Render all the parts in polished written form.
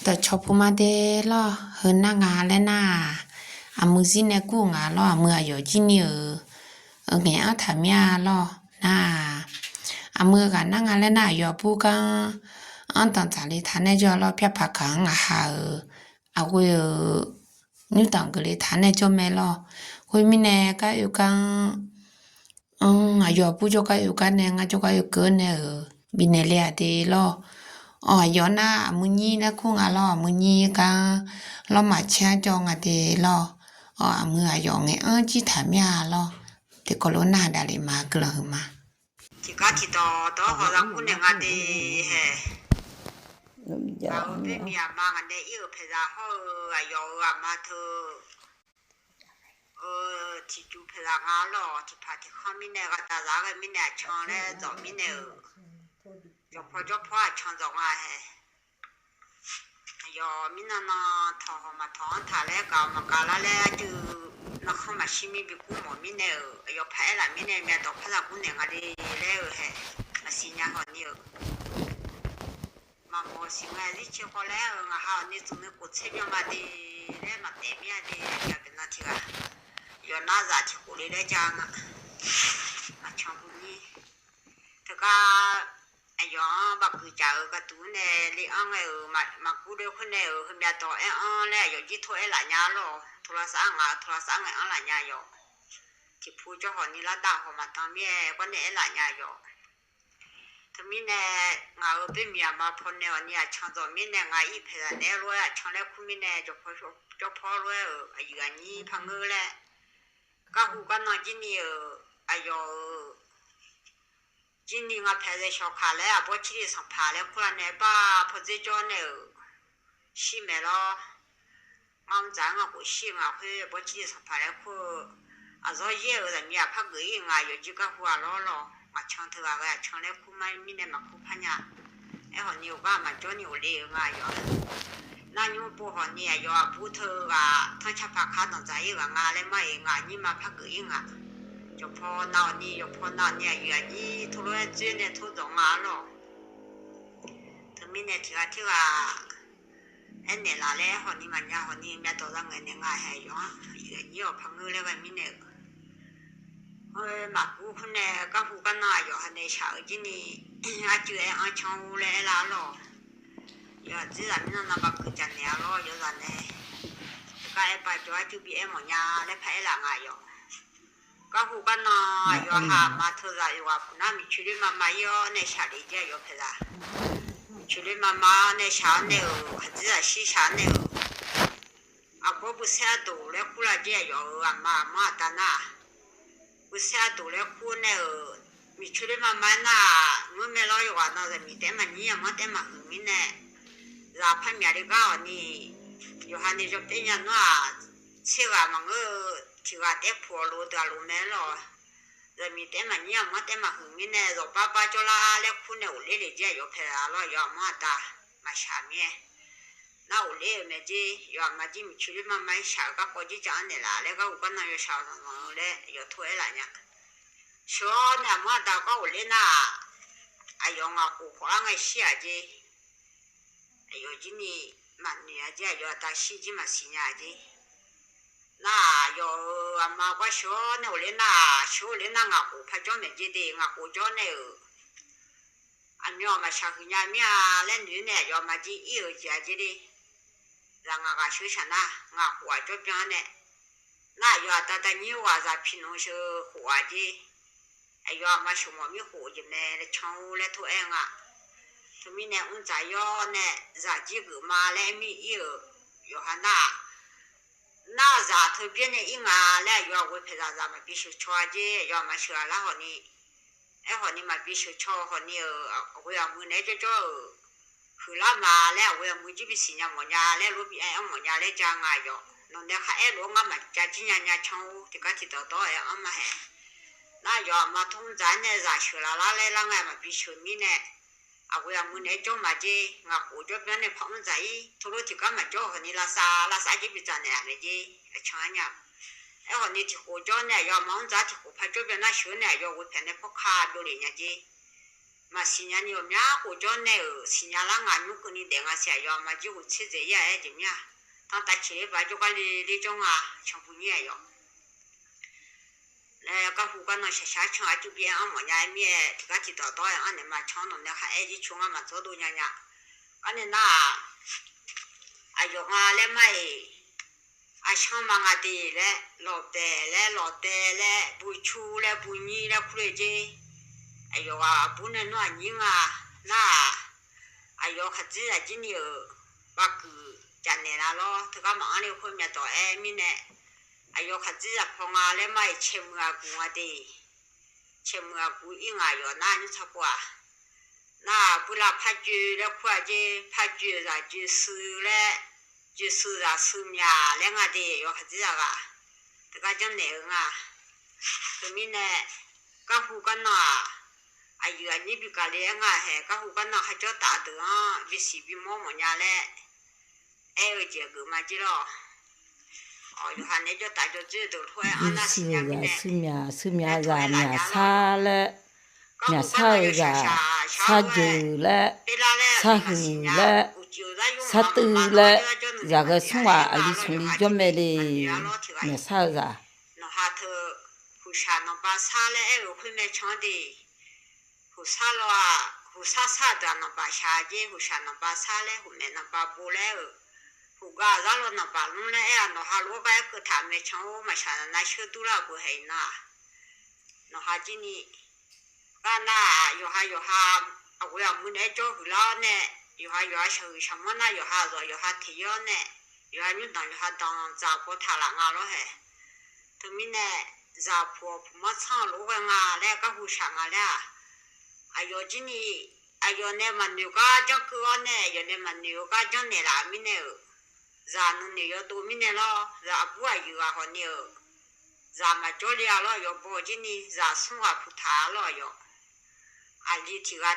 แต่ชอบพูมาเดล่อเฮินหน้างาและหน้ามือซินในกู้งาล่อมืออยู่จีเนียเงี้ยถามยาล่อหน้ามือกันหน้างาและหน้าอยู่ปูกังตอนจากลิทานในจอล่อเพียบผักขังหากูนิ้วต่างก็ลิทานในจอแม่ล่อคุยมิแน่ก็อยู่กังอยู่ปูจก็อยู่กันเนี่ยงาจก็อยู่เกินเนี่ยบินเนเลียเดล่อย้อนหน้ามุนีและคุ้งล่อมุนีกังเรามาเชื่อจองเดล่อมืออยู่เงี้ยจีถามยาล่อแต่ก็รู้หน้าได้เลยมากเลยมาที่ก็ที่ต่อเขาเราคุณเนี่ยงานดีเฮ้เราเป็นเมียมากันได้อีกเพราะเขาอยู่มาเธอที่จูเพราะงานล่อที่พาที่เขาไม่เนี่ยก็ตาจ้าก็ไม่เนี่ยช่างเลยจอไม่เนี่ยจพอช่างจงอ่ะเฮ้อยู่ไม่นานทอมาทอนถ่ายแล้วก็มากาลแล้วจูนักเขามาชิมิบิกุมไม่เนี่ยอยู่แพ้ละไม่เนี่ยเมียตกพลังคุณเนี่ยงานดีแล้วเฮ้มาสิญญาคนนี้มาโมสิงห์ที่เชื่อเขาแล้วงาฮานี่ตรงนี้กูเชื่อมาดีแล้วมาเต็มยาดีจะเป็นนาทีละอยู่น่าจะที่กูเลยได้จังมาช่างคนนี้แต่ก็อยู่บักคือจ่าก็ตัวเนี่ยเลี้ยงมากูเด็กคนเนี่ยเขามีตัวแล้วอยู่ที่ทั่วหลายอย่างหรอโทรศัพท์หลายอย่างอยู่ที่พูดเจ้าคนนี้ละด่าเขามาทำเนี่ยก็เนี่ยหลายอย่างอยู่ทำไมเนี่ยงาเป็นเมียมาพอนเนี่ยวันนี้ช่างตัวมีเนี่ยงาอีเพลเนี่ยรวยช่างแล้วคุณมีเนี่ยจะพอรวยอย่างนี้พังเงยแหละก็หูกันนอนจีนี่จีนี่งาเพลชอบขาแล้วพอชีวิตสัมภาระแล้วคนเนี่ยป้าพอจะจอนเนี่ยชิมแล้วงามจังกูชิมเพื่อพอชีวิตสัมภาระคือจะเยอะแต่เมียพักเกยงาอยู่จีก็หัวล้อมาช่างเธอว่าช่างแล้วคุณไม่มีเนี่ยมาคุพันยาคนนี้ว่ามาจนอยู่เลยงาอยู่นั่นยูปูคนนี้อยู่พูดเธอว่าทั้งชาวพักขาตั้งใจว่างาแล้วไม่งานี่มาพักเกยงา就พอนอนนี่อยู่พอนอนเนี่ยอยู่นี่ทุเรศจีเนี่ยทุจงาหรอถึงมีเนี่ยที่ว่าเนี่ยละแล้วคนนี้มันยาคนนี้แม่ตัวตั้งเงินเนี่ยงาให้อยู่นี่อยู่พังเงยแล้วก็มีเนี่ยมากูคนเนี่ยก็หูกันน่าอยู่ในเช้าจีนี่จื้อช่างหูเลยละหรออยู่ที่ร้านนั่นน่ะบักจันเนี่ยหรออยู่ร้านเนี่ยก็ไปจ่อจูบีหมอยาแล้วไปหลังอยู่ก็หูกันน่าอยู่หามาเท่าไรอยู่ว่าน้ามีชุดมาอยู่ในเช้าเลยอยู่เพื่อชุดมาในเช้าเนี่ยที่ร้าน西餐เนี่ยก็不想多แล้วคุละเจ้าอยู่มาตาหน้า不想多了，可能มีชุดมาน่ะนู้นไม่รออยู่ว่าน่าจะมีแต่มันนี่ยังไม่แต่มาหึงนี่แน่ราพันมีอะไรก็นี่อยู่ฮันนี่จะเป็นยังไงเชื่อว่ามันที่ว่าแต่ผัวรู้ตัวรู้แม่รอจะมีแต่มันนี่ยังไม่แต่มาหึงนี่แน่เราป้าจะลาแล้วคุณเนี่ยอุเล่เลยเจ้าอยู่เพลาเราอยู่มาตามาชามีน่าอุเล่ไม่จีอยู่มาจีมีชุดมาไม่ชาก็พอจีจะอันนี้ละแล้วก็อุปนัยอยู่ชาวนั่นเลยอยู่ถ้วยละเนี่ย说呢，嘛，大家我嘞呐，用古话来写的，今年嘛女儿家要到西京嘛新年的，那嘛我说呢我嘞呐，说嘞呐古拍照没记得，古照呢，要嘛小姑娘面嘞女呢要嘛就有家的的，让说啥呐，古照片呢，那要到你话在平常时活的。อยู่มาชมมีหูอยู่ในช่องและตัวเองทุกมีเนี่ยอุ่นใจย่อเนี่ยจะจีบมาและมีอยู่ฮันน่าจะทุกเพียงเนี่ยอิงและอยู่ว่าเพดานมาพิสูจน์ชัวร์จีอยู่มาเชื่อแล้วคนนี้มาพิสูจน์ชัวร์คนนี้ว่ามือเนี่ยจะคือละมาแล้วว่ามือจีบสิญญาหมดยาและรูปหมดยาและจางอยู่นั่นเนี่ยข้ารู้ว่ามันจะจีนเนี่ยช่องที่ก็ติดต่อมาให้那要嘛通常呢，咱学了那来让俺们必须米呢，我要么呢做嘛子，我这边呢旁边在土路提干嘛做和你拉萨这边在呢没子，长呀，和你提火椒呢，要么咱提火拍这边那学呢，要我偏呢不卡多哩呢子， mà xin nhà nhiều nhá của cho này xin nhà là ngàn nhục cái này để ngà xài yo mà chỉ có chết dễ ya gì nhá thằng ta chế và cho cái đi trong à trong phụ nhẹ yo là các phụ cái nó sẽ trong ai chụp biển mà nhà em ye thì cái chỉ đào đào anh em mà trong nó này hay đi chung mà做多nhà cái này na ai yo ngà lên mày ai trong mà ngà đi lẹ lọt tè lẹ bùi chu lẹ bùi nhì lẹ khuê gì ai yo à bún này nó ăn nhiều à na ai yo khát gì là chỉ nhiều bác cứ chăn này là lo thứ cái mà anh em khuyên nhà tụi em nè ai yo khát gì là phong à lên mày chém ngà cũng à đi chém ngà cũng yên à yo na như sao qua na bữa là phát chữ lẹ khuê gì phát chữ là chữ sư lẹ chữ sư là sư nhà lẹ ngà đi yo khát gì là cả thứ cái chân này ngà thứ mình nè các phụ cái nào ai giờ anh bị cái này ngà hè các phụ cái nào hay cho ta được á vì gì vì mua một nhà lẹ ai ở chỗ cái mà chỉ lo giờ hắn ấy cho ta cho chỉ được thôi anh là xin nhà mình nè sư nhà già nhà xa lẹ nhà xa già xa dữ lẹ xa hừ lẹ xa tư lẹ giờ cái xuống à đi xuống đi cho mẹ đi nhà xa già nó hà thơ hù sa nó ba sa lẹ ai ở khuyên mẹ chọn đi hù sa lo à hù sa đó nó ba sa chứ hù sa nó ba sa lẹ hù mẹ nó ba bù lẹ hù gà ra lo nó ba luôn lẹ nó hà lo cái thằng mẹ chọn mà sa nó chưa đủ là bù hay na nó hà chỉ ni cái na yo ha à tôi à muốn để cho hù lo nè yo ha sợ sao mà na yo ha rồi yo ha thì yo nè yo ha những thằng yo ha đang giả bộ thà là ngà lo hè thứ mình nè giả bộ mà sang lỗ cái ngà lẹ cái hù sa ngà lẹ ai yo chỉ ni ai yo nè mà nhiều cái cho cái nè yo nè mà nhiều cái cho nè là mình nè giả nó nè yo tụi mình nè lo giả bùa yo à họ nè giả mà cho lia lo yo bùa chỉ ni giả xuống à phụ thà lo yo anh đi thì cái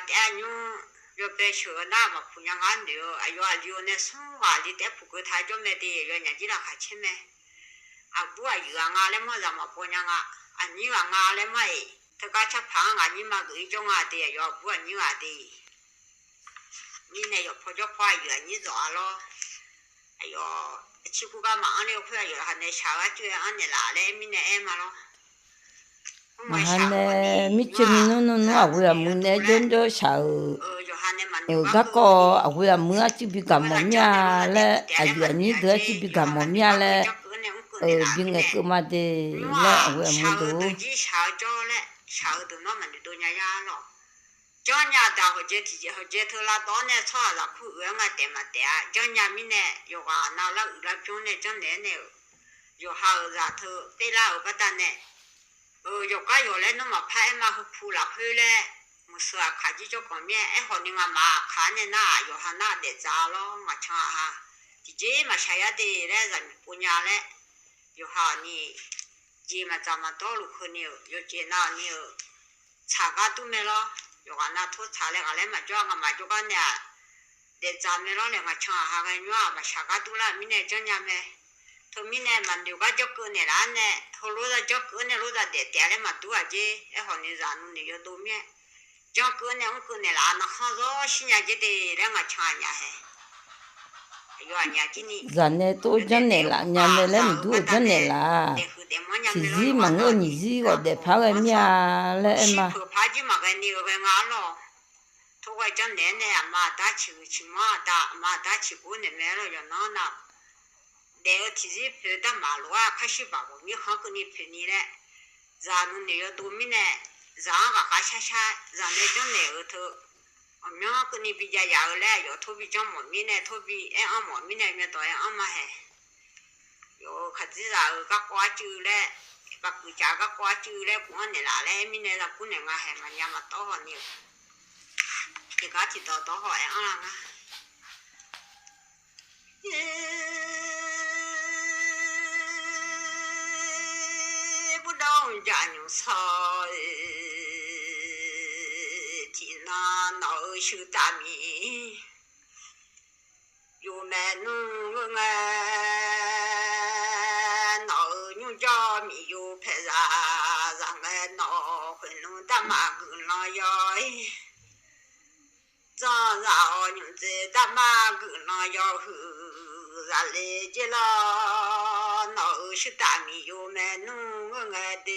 đấy nhung yo bé sửa na mà phụ nhang ăn được ai yo anh yo nè xuống à đi để phụ cái thà cho mẹ đi yo nhà chỉ là khai chém mẹ à bùa yo à ngà lên mà giả mà phụ nhang à anh như à ngà lên mày tất cả chấp phẳng anh như mà gửi cho ngà đi yo bùa như à đi mình này yo phụ cho khoai yo như rõ lo ai yo chỉ có cái mà anh ấy khoai yo hắn này sao á chứ anh này là lên mình này em mà lo mà hắn nè mít chân nó à vui à muốn nè dân cho sợ các cô à vui à muốn chỉ bị cảm mồm nhà lẹ à giờ như đứa chỉ bị cảm mồm nhà lẹ bên ngày cứ mà đi lẹ à vui à muốn đủ sợ từ nó mình đi nhà ra lo cho nhà ta họ chơi thưa là đó nè cho là khu ở ngoài để mà để cho nhà mình nè yo à nào là chỗ này cho nè nè yo hao ra thưa đây là ở cái ta nè yo cái yo lên nó mà phải mà khu là khu lên một số khai chỉ cho con mẹ ấy họ đi mà khai nè na yo hà na để ra lo mà cha ha thì chỉ mà sai đi đấy rồi phụ nhà đấy yo hà ni chỉ mà cho mà đó lúc nhiều yo chỉ nào nhiều查个都没了，有个那土查嘞个嘞嘛，叫个嘛就个呢，得查没了嘞个抢下个女啊嘛，查个都了，明年叫伢没，头明年嘛留个叫个呢啦呢，后路子叫个呢路子得点嘞嘛多啊姐，哎好你让侬你要多面，叫个呢我个呢啦，那好多新年节的嘞个抢伢嘿。giờ này tôi chân này là nhà này lên đủ chân này là chỉ gì mà ngỡ nhỉ gì gọi để phá cái nhà lên em mà thôi chân này nè mà ta chỉ mà ta chỉ có này mẹ rồi nó nào để chỉ gì phải ta mà lo à khai sĩ bảo mình không có gì phải ní đấy giờ nó nhiều đồ mình nè giờ cái khai xa giờ này chân này ở thôi nhớ cái này bây giờ giàu lẽ rồi thôi bây giờ mọi mình này thôi bây em ăn mọi mình này mình đòi ăn mà hè rồi khát gì giờ các quá chữ lẽ các cứ trả các quá chữ lẽ cũng ăn này là lẽ mình này là cũng này mà hè mà nhà mà to hơn nhiều thì các chị to hỏi ăn là bữa đâu giờ nhiều sao na nó sư ta mi dù mẹ nung nghe nó nhung cho mi dù phải ra rằng nghe nó phải nung ta mà cứ nói 要，早上你这大妈个那要喝，咱来接了，那是大米有买弄我爱的。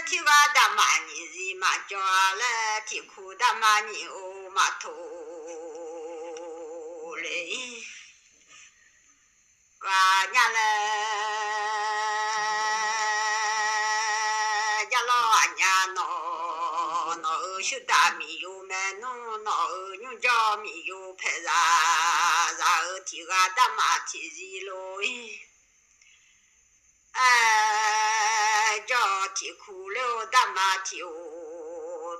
提个大妈你是嘛叫了，提裤大妈你哦嘛头嘞，个伢嘞，伢老伢闹是大米有买弄闹牛叫米有拍啥，然后提个大妈提起喽。叫提苦了大妈提哦，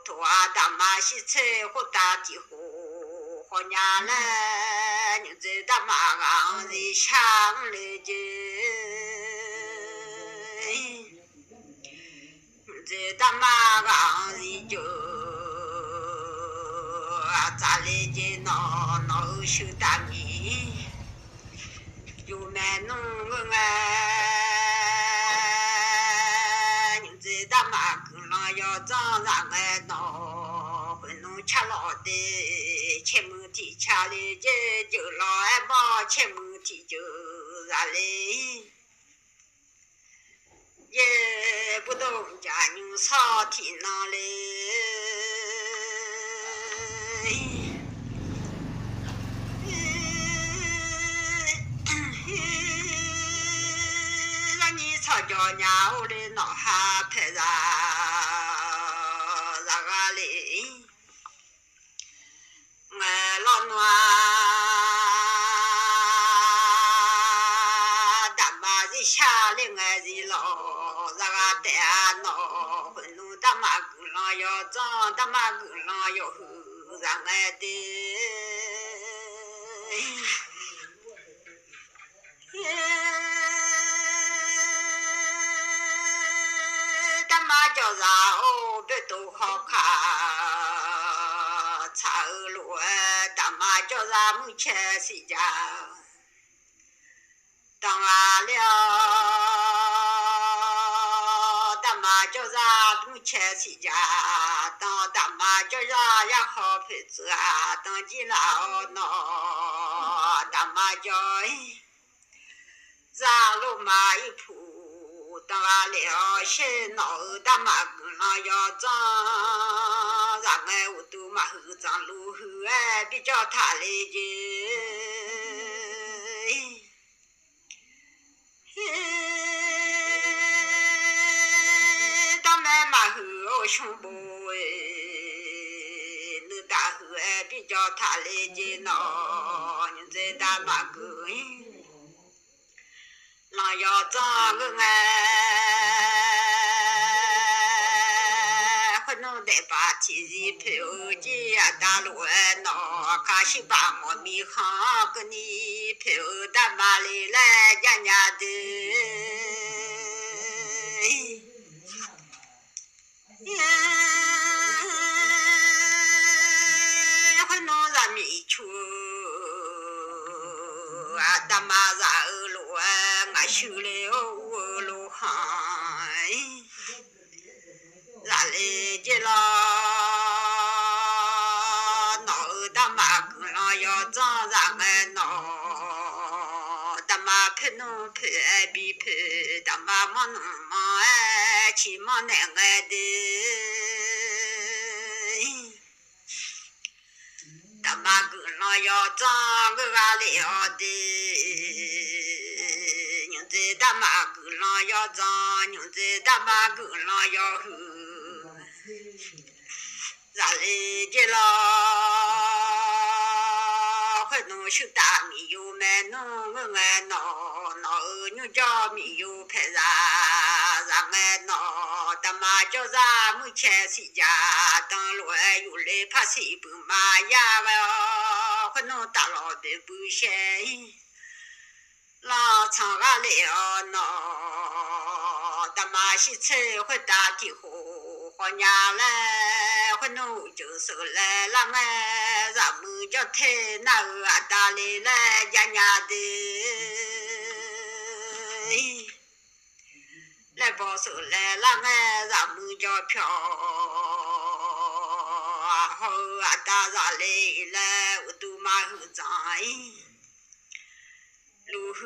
托啊大妈洗菜或打提火，好娘嘞，你这大妈刚在想来着，你这大妈刚在就咋来着闹手大米，有买弄个大妈跟了要早上来闹，混弄吃老的，吃没提吃的就老爱包，吃没提就啥嘞，也不懂家人少听那嘞。吵架呀，我的脑海拍啥个嘞？我老暖大妈在下里我在老啥个带闹，混弄大妈跟上要脏，大妈跟上要后，让我的。叫啥哦，别都好看，茶二路大妈叫啥没吃谁家，当完了，大妈叫啥没吃谁家，当大妈叫啥也好配子啊，当起老闹，大妈叫啥路马一铺。当完了，先闹大妈跟那要脏，让我都马后脏路后哎，比较他来着。大妈马后胸部哎，那大后哎，比较他来着闹，你在大妈跟。那要脏个哎，会弄得把天气飘起呀，大路哎闹，看西把我米行跟你飘大马里来家家的，会弄咱米出啊，大马啥路哎。修了我路行，哪来接了？闹大妈跟了要脏让爱闹，大妈拍弄拍爱比拍，大妈忙弄忙爱，起忙难爱的，大妈跟了要脏个了的。在大马沟上要脏，牛在大马沟上要喝，咋来着了？会弄手大米油买弄我爱闹，牛叫米油拍啥，让爱闹，大马叫啥没吃谁家，当路爱有来怕谁不骂呀个，会弄大老的不嫌。老长个了喏，大妈洗菜会打地火，好娘嘞，可能就是来那么咱们叫太那个大嘞来家家的，来保守来那么咱们叫票，好大啥嘞来我都马后长。如何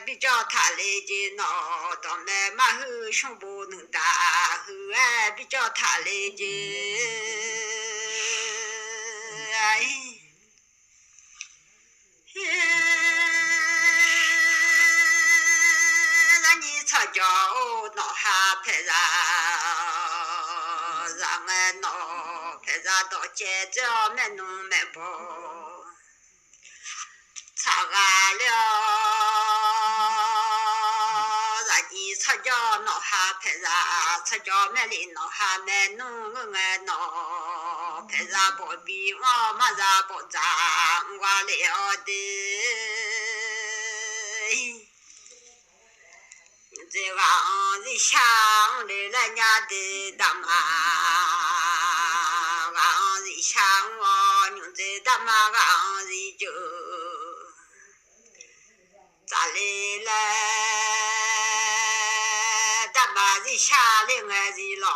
比较他来的闹，当然马后胸部能大，后比较他来的，让你吵架闹哈拍啥，让俺闹拍啥到街上买弄买包。吵完了，让你吵架闹哈拍啥，吵架买里闹哈买弄我爱闹，拍啥包比我马啥包扎我了的，这往日想的人家的大妈，往日想我用这大妈往日就。咋来了？大妈子下来我子老，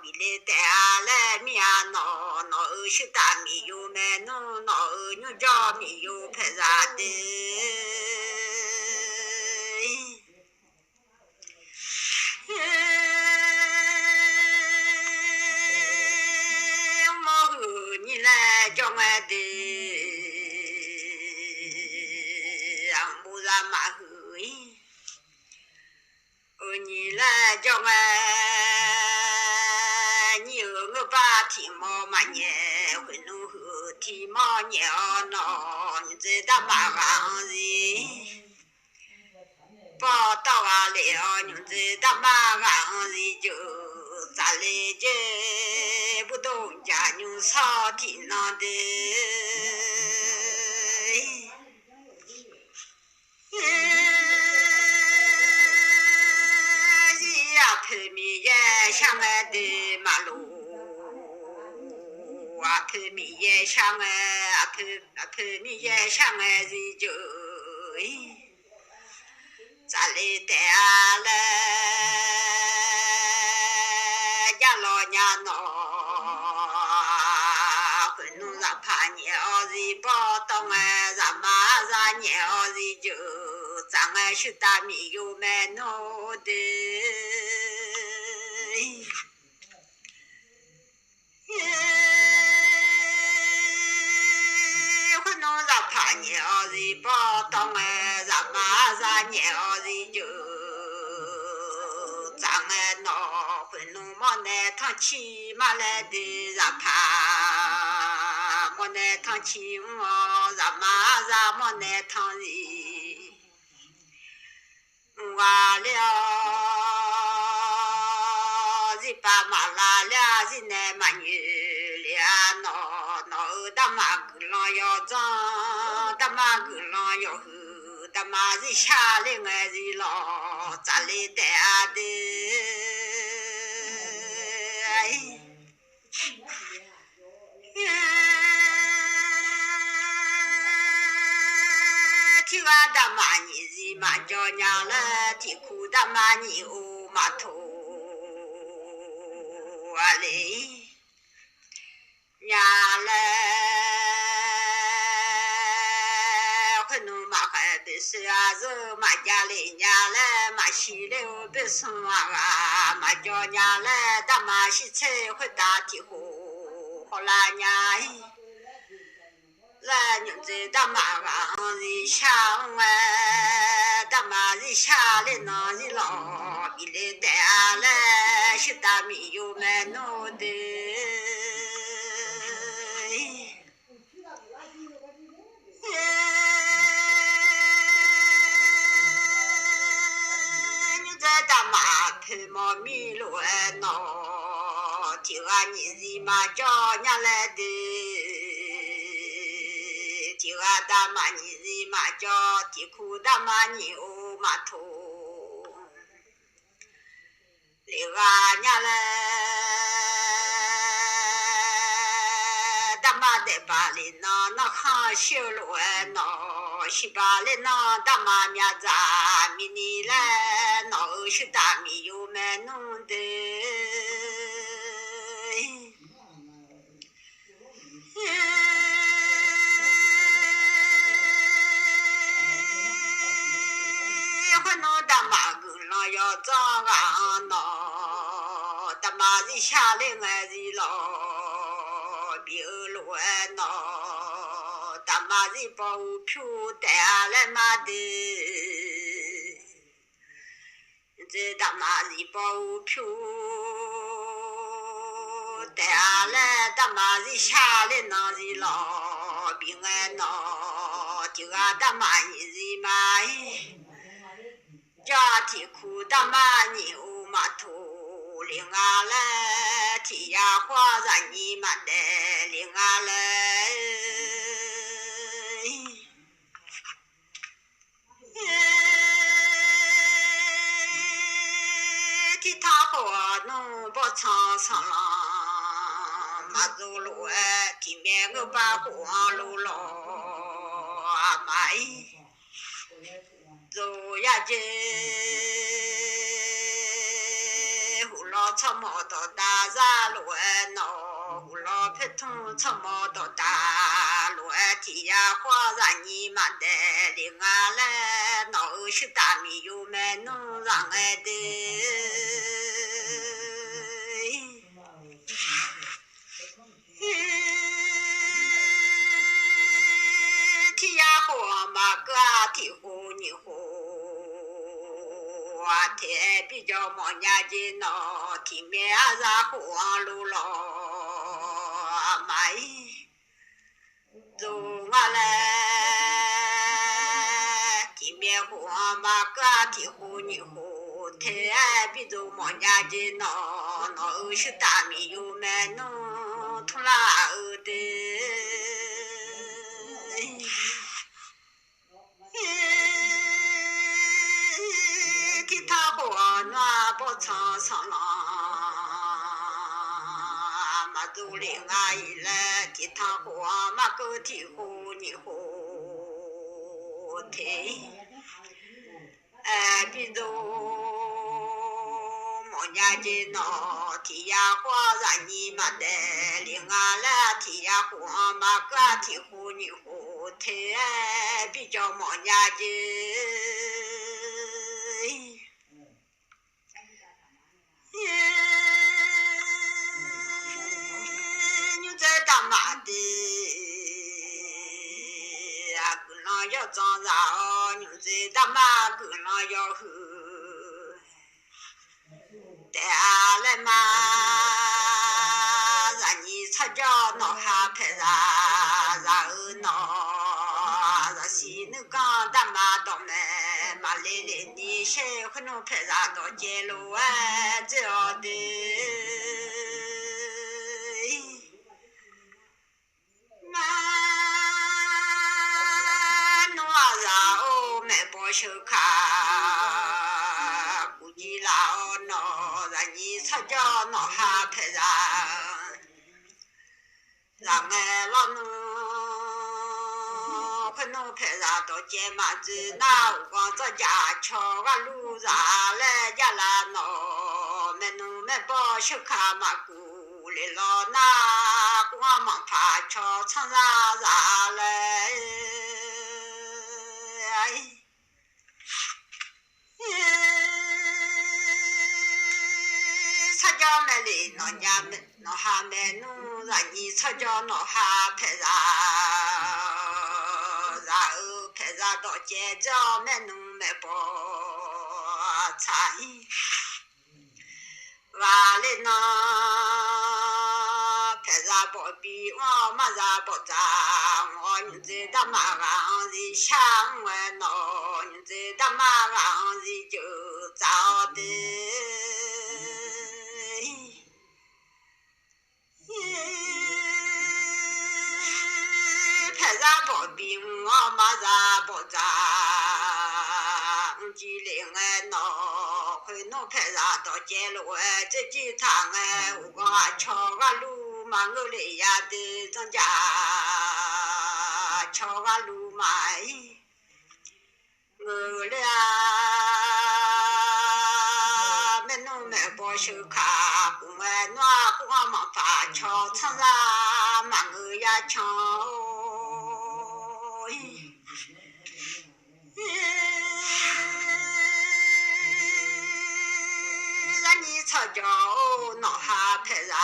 米来带来米啊闹闹二十大米油买弄闹二牛角米油拍啥的？我后你来叫我的。马后你来叫我，你我把天猫嘛年，回农后天猫年闹，你知道嘛行子，报道完了，你知道嘛行子就咋来着，不懂家牛少天闹的。后面也上来的马路，后面也上来，后面也上来的就，咋来的了？家老娘闹，回农上怕鸟子包当哎，让马让鸟子就，咱俺是大米有买弄的。可能让怕鸟子包当哎，让马让鸟子就，咱俺闹回农忙来趟起马来的让怕，忙来趟起我让马让忙来趟人，完了。把马拉俩人来马女俩闹闹大马个浪要脏，大马个浪要厚，大马人下来我人老咋来的的？听完大马你人马叫娘了，听苦大马你哦马头。我嘞，伢嘞，可能马还别是啊，肉马家嘞，伢嘞，马西嘞，我别送啊，马叫伢嘞，大马西菜会打地火，好啦伢，来牛仔大马王人想哎，大马人下来那人老，比来带来是大米有买弄的。你在大马拍毛米路哎闹，听俺你人马叫伢来的。就啊大马你人马叫地库大马你哦马头，另外伢嘞。嘛的巴里那那哈修路那西巴里那大妈面子米尼来那是大米有卖弄的。要早安咯，大妈子下来我子咯，别乱咯，大妈子包票带来嘛的，这大妈子包票带来，大妈子下来那子咯，平安咯，就啊大妈子嘛。家庭苦大妈牛马土领啊来，提呀花咱你妈的领啊来，提他花弄不长长啦，马走路哎，提面个把花路咯，阿妈走呀这，胡老草毛到大山路喏，胡老皮桶草毛到大路提呀花让你妈的领啊来，喏是大米有卖农让爱的。提呀花嘛个提胡你胡。天比较忙年纪喏，天面上黄路咯，阿妈走我来，天面黄嘛个天胡你胡，天比较忙年纪喏，喏是大米有卖农，土拉儿的。长长啦，马祖林阿姨来地汤花，马狗提胡你胡提，比如莫年纪喏，提呀花让你妈的林阿来提呀花，马狗提胡你胡提，比较莫年纪。你在干嘛的？啊，姑娘要长大哦，你在干嘛？姑娘要喝，带来嘛，让你擦脚脑哈拍啥，然后脑，让西能讲大妈倒霉。马来来你谁可能拍啥到街路啊？这样的，妈，侬啥哦买包手卡，估计啦哦喏，让你擦脚脑哈拍啥，让俺老侬。可能拍啥到街嘛子，那我光在家瞧个路上来家啦喏，没弄没包小卡嘛过来了那光忙爬瞧唱啥啥来，擦脚没来喏家没喏还没弄，让你擦脚喏还拍啥？然后拍上到街上卖农卖包菜，完了呢，拍上包皮我马上包扎，我你在大马上是想我喏，你在大马上是就找的。包皮我马上包扎，机灵哎喏，会弄拍上到街路哎，这几趟哎，我讲瞧个路马我嘞呀的张家桥个路马，我嘞没弄没包手卡，公安暖公安忙发桥村啦，马我呀桥。让你吵架闹哈拍然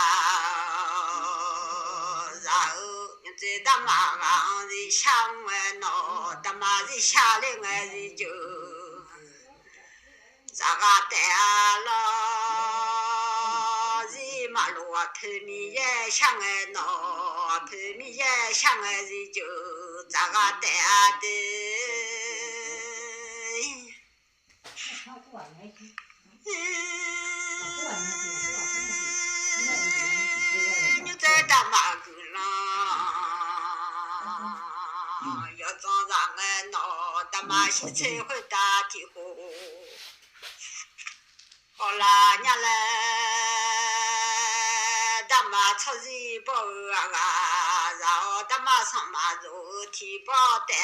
后你在大马上的想外闹，大马的下来外的就咋个带了，人马路啊，头米也想外闹，头米也想外的就咋个带的。你在大马路上，要早上俺闹，大马西才会打地火。好啦，伢嘞，大马出去包啊，然后大马上马走提包带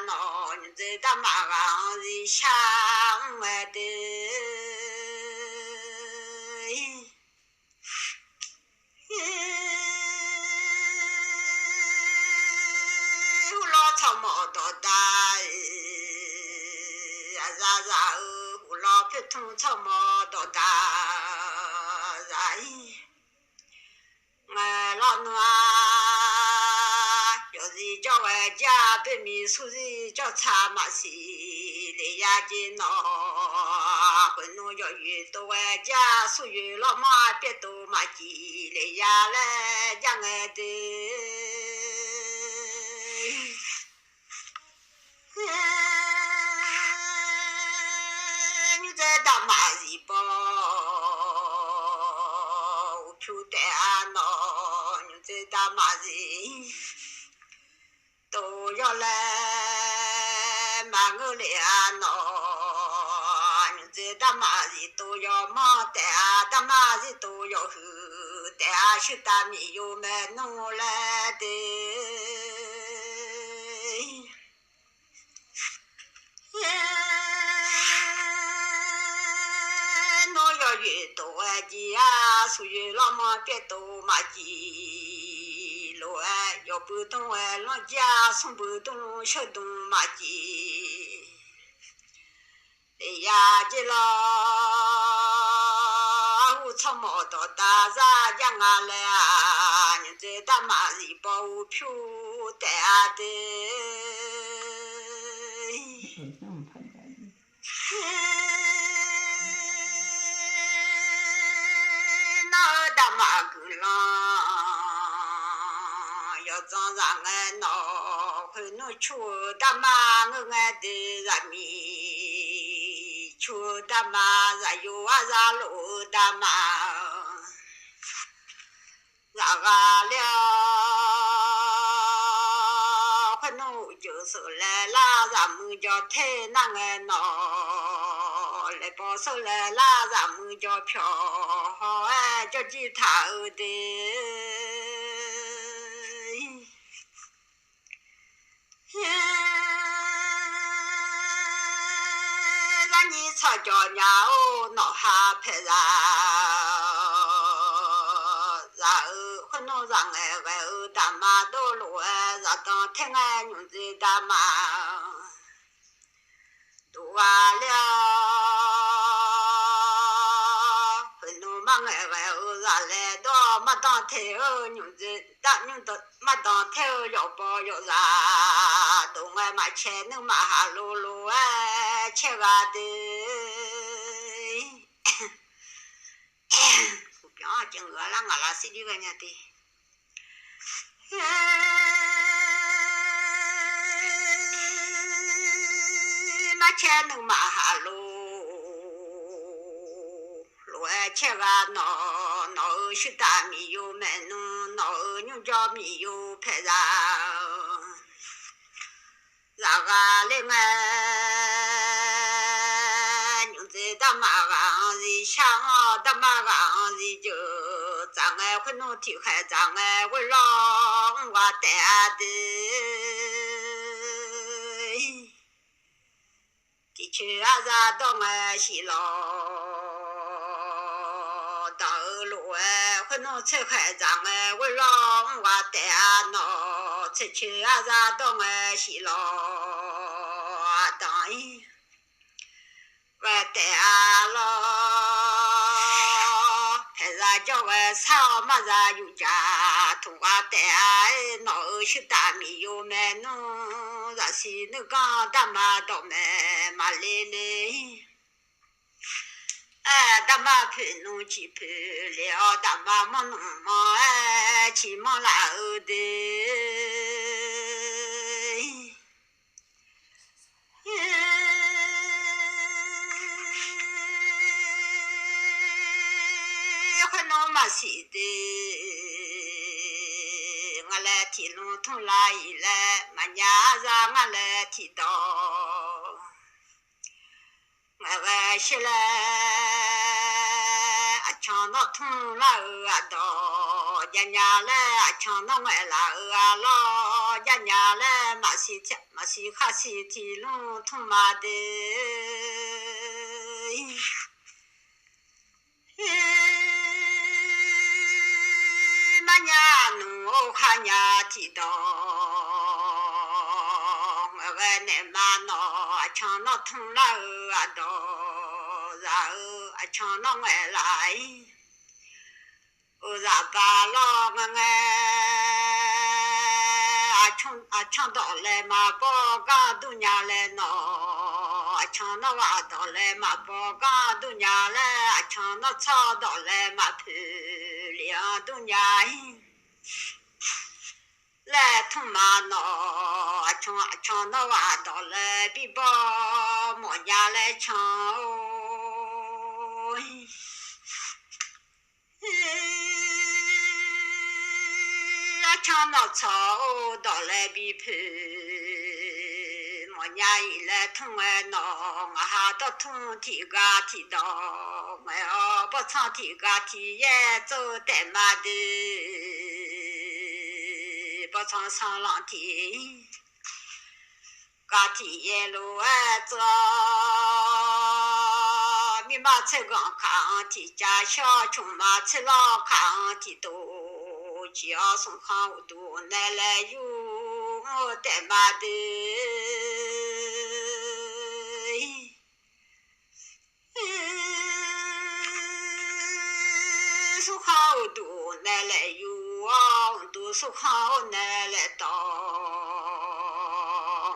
闹，你在大马上是想外的。我老草毛到大，我老皮通草毛到大，我老暖，有时叫外家对面宿舍叫茶马西，来呀就闹，会弄要遇到外家属于老妈别多马鸡，来呀来家爱的。你在大马里包，我票带闹，你在大马里都要来买我来闹，你在大马里都要忙带，大马里都要后带，去大米又买弄来的。遇到外地啊，属于老妈别多马鸡，老爱要不动哎，老家送不动小动马鸡，哎呀，这老我草毛到大啥讲啊来啊，你在大马里包票带的。大马路上要早上俺闹，会弄出大马我爱的人民，出大马咱有啊咱路大马，那个了，会弄就是来拉咱们叫太难俺闹。来保守来拉咱们叫票好哎，叫其他的。让你吵架呀哦，闹哈拍然后会弄上哎外后大马道路哎，让当天哎用在大马。读完了，会弄忙哎外后上来到没当太后，用在当用到没当太后要包要啥，都爱买钱能买哈路路哎，吃个的。我不要讲饿了，我拉谁的个人的。那钱能买哈路，路爱吃个闹去大米油买弄，闹牛角米油拍上，然后另外牛在大马港的下啊，大马港的就咱爱会弄体海，咱爱会让我带的。的确啊，咱到俺西老到路哎，会弄出海，咱爱会让我带那出去啊，咱到俺西老当一。我带了，还是叫我草么子有家，同我带老是大米有买弄，那是那个大妈倒买马来嘞，哎，大妈陪弄去陪了，大妈没弄嘛，哎，去忙拉后的。嘛是的，我来提龙通来一来，嘛伢子我来提到，我来是来，啊抢到通来啊到，伢伢来啊抢到我来啊老，伢伢来嘛是哈是提龙通嘛的。我看伢提到，我那嘛那抢那通了啊到，然后啊抢那外来，我咋办了我抢到来嘛包干都伢来闹，抢那娃到来嘛包干都伢来，抢那草到来嘛漂亮都伢。来通嘛闹，抢那娃到来比包莫家来抢哦，抢那草到来比漂，莫家一来通来闹，我还到通提嘎提到，我要不唱提嘎提也走得嘛的。不唱上浪天，嘎天一路哎走，米马车刚看天家小，穷马车老看天多，只要送看我多奶奶有我带马的，送看我多奶奶有。都是靠奶奶当，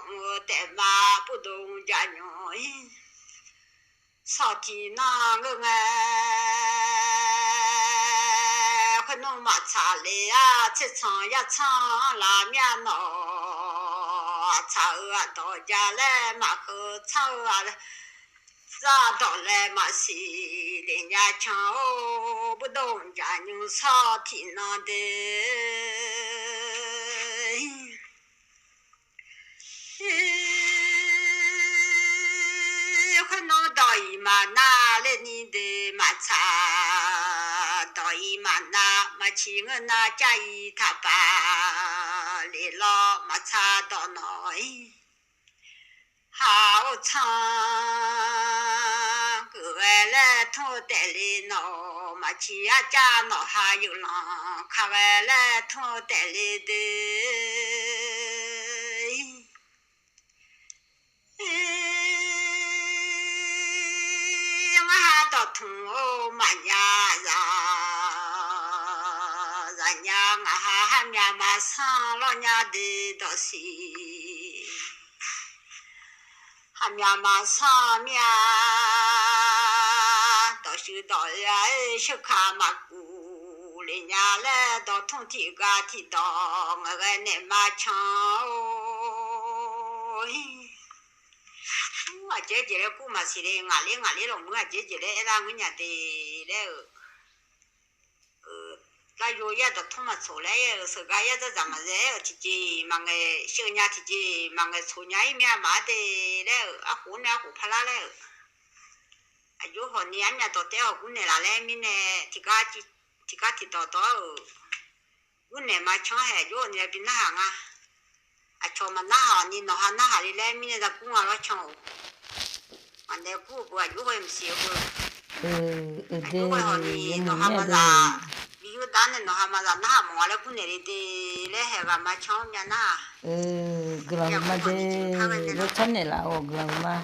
我带马不动家娘，上天那个哎，会弄马茶来啊，吃尝呀尝拉面闹，茶啊到家来马后茶啊。咋到来嘛是人家抢哦，不懂家娘少听那的，会弄到一嘛拿来你的马茶，到一嘛拿嘛去我那家一他爸来了马茶到哪？好唱，各位来同带来闹，马去呀家闹还有浪，看外来同带来的，我还到同哦马家人家我还面马上老娘的到是。还面嘛上面，到时到呀小卡嘛姑，人家来到通体个提到我个那嘛抢哦，我姐姐来姑嘛是的，俺哩了，我姐姐来让我家的来，那药也都通嘛出来呀，是个也都怎么来？提起忙个小伢提起忙个粗伢一面嘛的来，啊湖呢湖怕啦来，啊药就和你俺家到带好姑娘来来，明年提到，姑娘嘛抢海就你那边那行啊，啊抢嘛那行你那行里来，明年在公安老抢，完了姑就会唔少个，就会和你那行嘛啦。有单的那哈嘛，那哈么了，姑娘的来海个嘛抢人那。grandma de lo chanela o grandma